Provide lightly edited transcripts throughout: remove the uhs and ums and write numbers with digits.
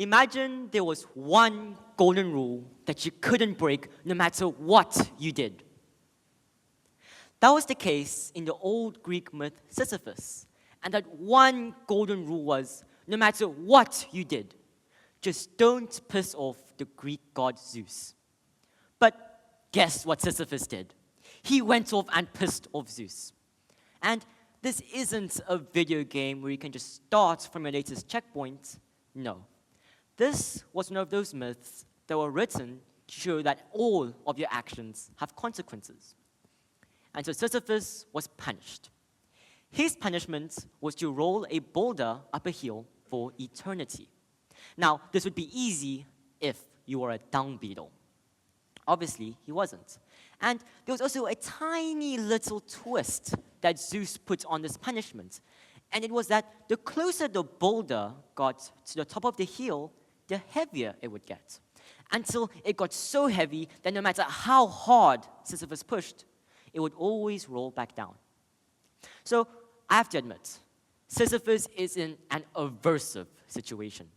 Imagine there was one golden rule that you couldn't break no matter what you did. That was the case in the old Greek myth Sisyphus. And that one golden rule was, no matter what you did, just don't piss off the Greek god Zeus. But guess what Sisyphus did? He went off and pissed off Zeus. And this isn't a video game where you can just start from your latest checkpoint. No. This was one of those myths that were written to show that all of your actions have consequences. And so Sisyphus was punished. His punishment was to roll a boulder up a hill for eternity. Now, this would be easy if you were a dung beetle. Obviously, he wasn't. And there was also a tiny little twist that Zeus put on this punishment. And it was that the closer the boulder got to the top of the hill, the heavier it would get. Until it got so heavy that no matter how hard Sisyphus pushed, it would always roll back down. So, I have to admit, Sisyphus is in an aversive situation.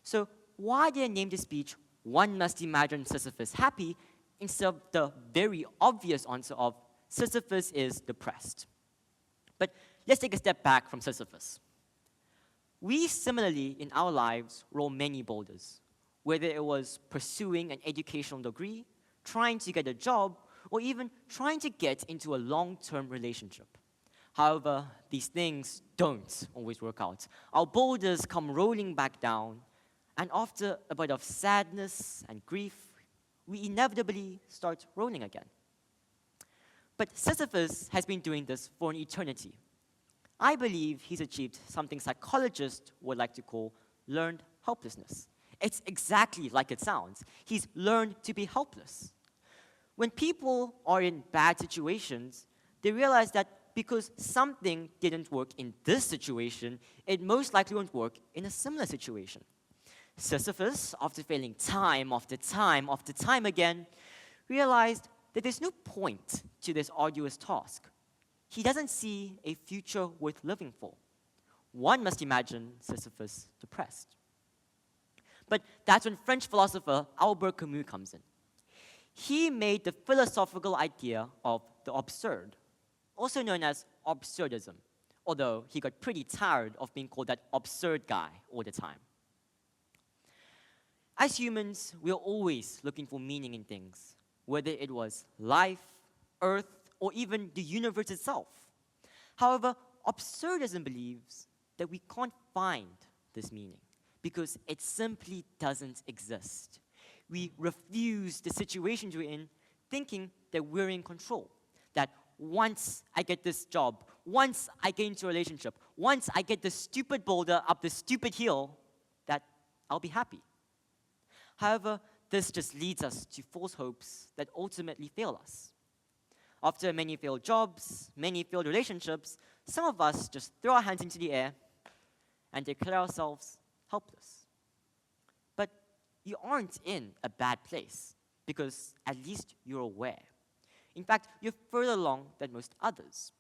So, why did I name the speech, "One must imagine Sisyphus happy," instead of the very obvious answer of Sisyphus is depressed? But let's take a step back from Sisyphus. We similarly, in our lives, roll many boulders, whether it was pursuing an educational degree, trying to get a job, or even trying to get into a long-term relationship. However, these things don't always work out. Our boulders come rolling back down, and after a bit of sadness and grief, we inevitably start rolling again. But Sisyphus has been doing this for an eternity. I believe he's achieved something psychologists would like to call learned helplessness. It's exactly like it sounds. He's learned to be helpless. When people are in bad situations, they realize that because something didn't work in this situation, it most likely won't work in a similar situation. Sisyphus, after failing time after time after time again, realized that there's no point to this arduous task. He doesn't see a future worth living for. One must imagine Sisyphus depressed. But that's when French philosopher Albert Camus comes in. He made the philosophical idea of the absurd, also known as absurdism, although he got pretty tired of being called that absurd guy all the time. As humans, we are always looking for meaning in things, whether it was life, Earth, or even the universe itself. However, absurdism believes that we can't find this meaning because it simply doesn't exist. We refuse the situations we're in, thinking that we're in control, that once I get this job, once I get into a relationship, once I get this stupid boulder up this stupid hill, that I'll be happy. However, this just leads us to false hopes that ultimately fail us. After many failed jobs, many failed relationships, some of us just throw our hands into the air and declare ourselves helpless. But you aren't in a bad place, because at least you're aware. In fact, you're further along than most others.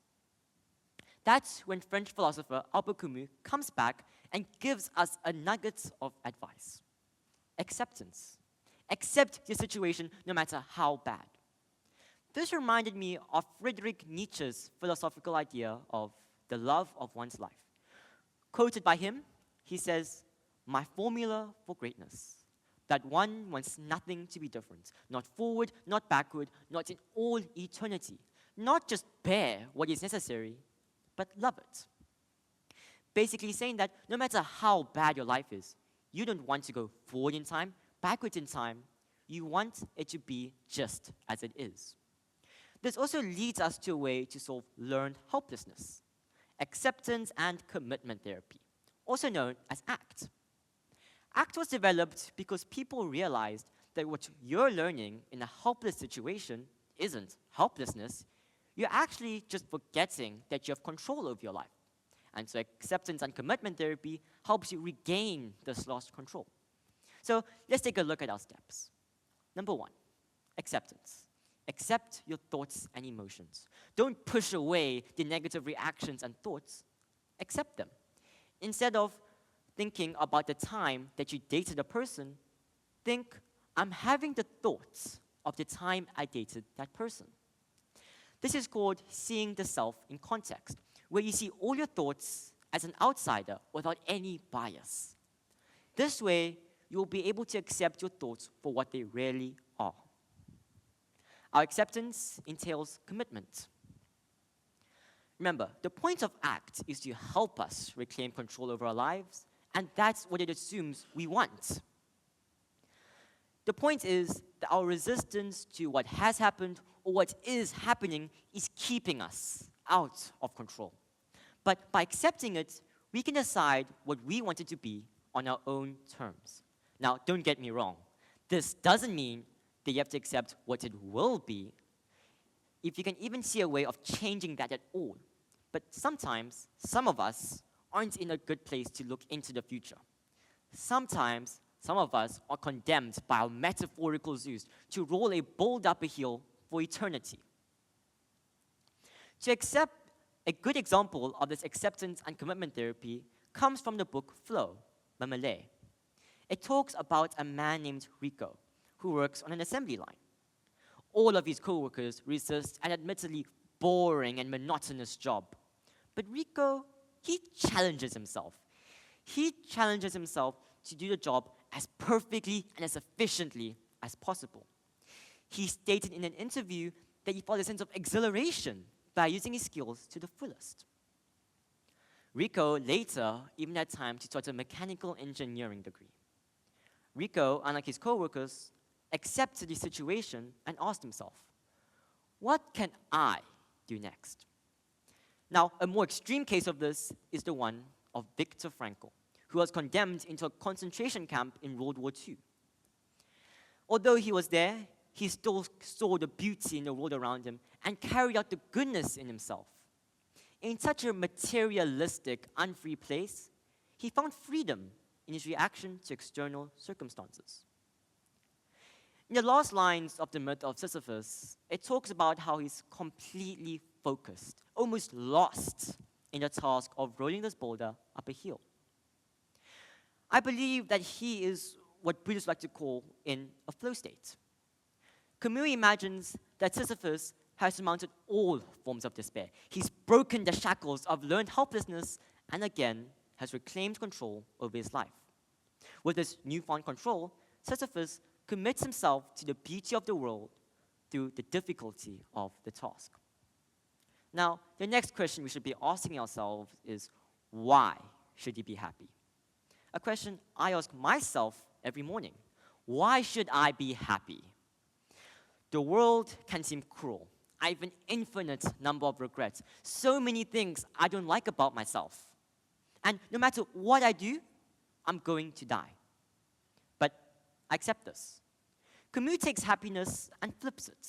That's when French philosopher Albert Camus comes back and gives us a nugget of advice. Acceptance. Accept your situation no matter how bad. This reminded me of Friedrich Nietzsche's philosophical idea of the love of one's life. Quoted by him, he says, "My formula for greatness, that one wants nothing to be different, not forward, not backward, not in all eternity, not just bear what is necessary, but love it." Basically saying that no matter how bad your life is, you don't want to go forward in time, backwards in time, you want it to be just as it is. This also leads us to a way to solve learned helplessness, acceptance and commitment therapy, also known as ACT. ACT was developed because people realized that what you're learning in a helpless situation isn't helplessness. You're actually just forgetting that you have control over your life. And so acceptance and commitment therapy helps you regain this lost control. So let's take a look at our steps. Number 1, acceptance. Accept your thoughts and emotions. Don't push away the negative reactions and thoughts. Accept them. Instead of thinking about the time that you dated a person, think, I'm having the thoughts of the time I dated that person. This is called seeing the self in context, where you see all your thoughts as an outsider without any bias. This way, you will be able to accept your thoughts for what they really are. Our acceptance entails commitment. Remember, the point of ACT is to help us reclaim control over our lives, and that's what it assumes we want. The point is that our resistance to what has happened or what is happening is keeping us out of control. But by accepting it, we can decide what we want it to be on our own terms. Now, don't get me wrong. This doesn't mean that you have to accept what it will be, if you can even see a way of changing that at all. But sometimes, some of us aren't in a good place to look into the future. Sometimes, some of us are condemned by our metaphorical Zeus to roll a boulder up a hill for eternity. To accept a good example of this acceptance and commitment therapy comes from the book Flow by Malay. It talks about a man named Rico who works on an assembly line. All of his co-workers resist an admittedly boring and monotonous job. But Rico, he challenges himself. He challenges himself to do the job as perfectly and as efficiently as possible. He stated in an interview that he felt a sense of exhilaration by using his skills to the fullest. Rico later even had time to start a mechanical engineering degree. Rico, unlike his co-workers, accepted the situation and asked himself, what can I do next? Now, a more extreme case of this is the one of Viktor Franco, who was condemned into a concentration camp in World War II. Although he was there, he still saw the beauty in the world around him and carried out the goodness in himself. In such a materialistic, unfree place, he found freedom in his reaction to external circumstances. In the last lines of the myth of Sisyphus, it talks about how he's completely focused, almost lost in the task of rolling this boulder up a hill. I believe that he is what Buddhists like to call in a flow state. Camus imagines that Sisyphus has surmounted all forms of despair. He's broken the shackles of learned helplessness and again has reclaimed control over his life. With this newfound control, Sisyphus commits himself to the beauty of the world through the difficulty of the task. Now, the next question we should be asking ourselves is, why should he be happy? A question I ask myself every morning. Why should I be happy? The world can seem cruel. I have an infinite number of regrets. So many things I don't like about myself. And no matter what I do, I'm going to die. But I accept this. Camus takes happiness and flips it.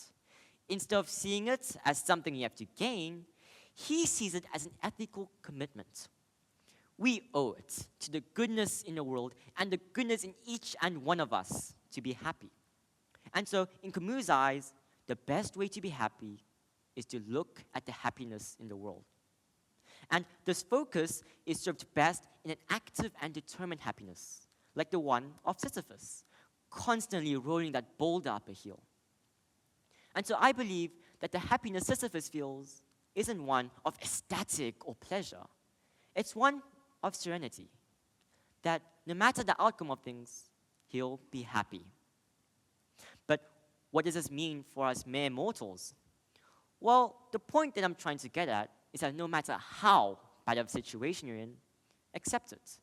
Instead of seeing it as something you have to gain, he sees it as an ethical commitment. We owe it to the goodness in the world and the goodness in each and one of us to be happy. And so, in Camus' eyes, the best way to be happy is to look at the happiness in the world. And this focus is served best in an active and determined happiness, like the one of Sisyphus, constantly rolling that boulder up a hill. And so I believe that the happiness Sisyphus feels isn't one of ecstatic or pleasure. It's one of serenity, that no matter the outcome of things, he'll be happy. But what does this mean for us mere mortals? Well, the point that I'm trying to get at is that no matter how bad of a situation you're in, accept it.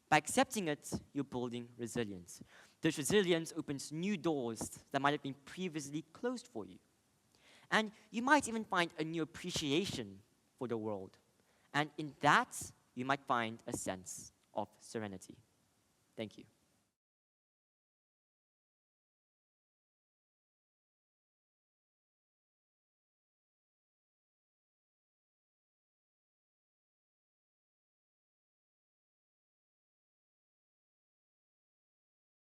By accepting it, you're building resilience. This resilience opens new doors that might have been previously closed for you. And you might even find a new appreciation for the world. And in that, you might find a sense of serenity. Thank you.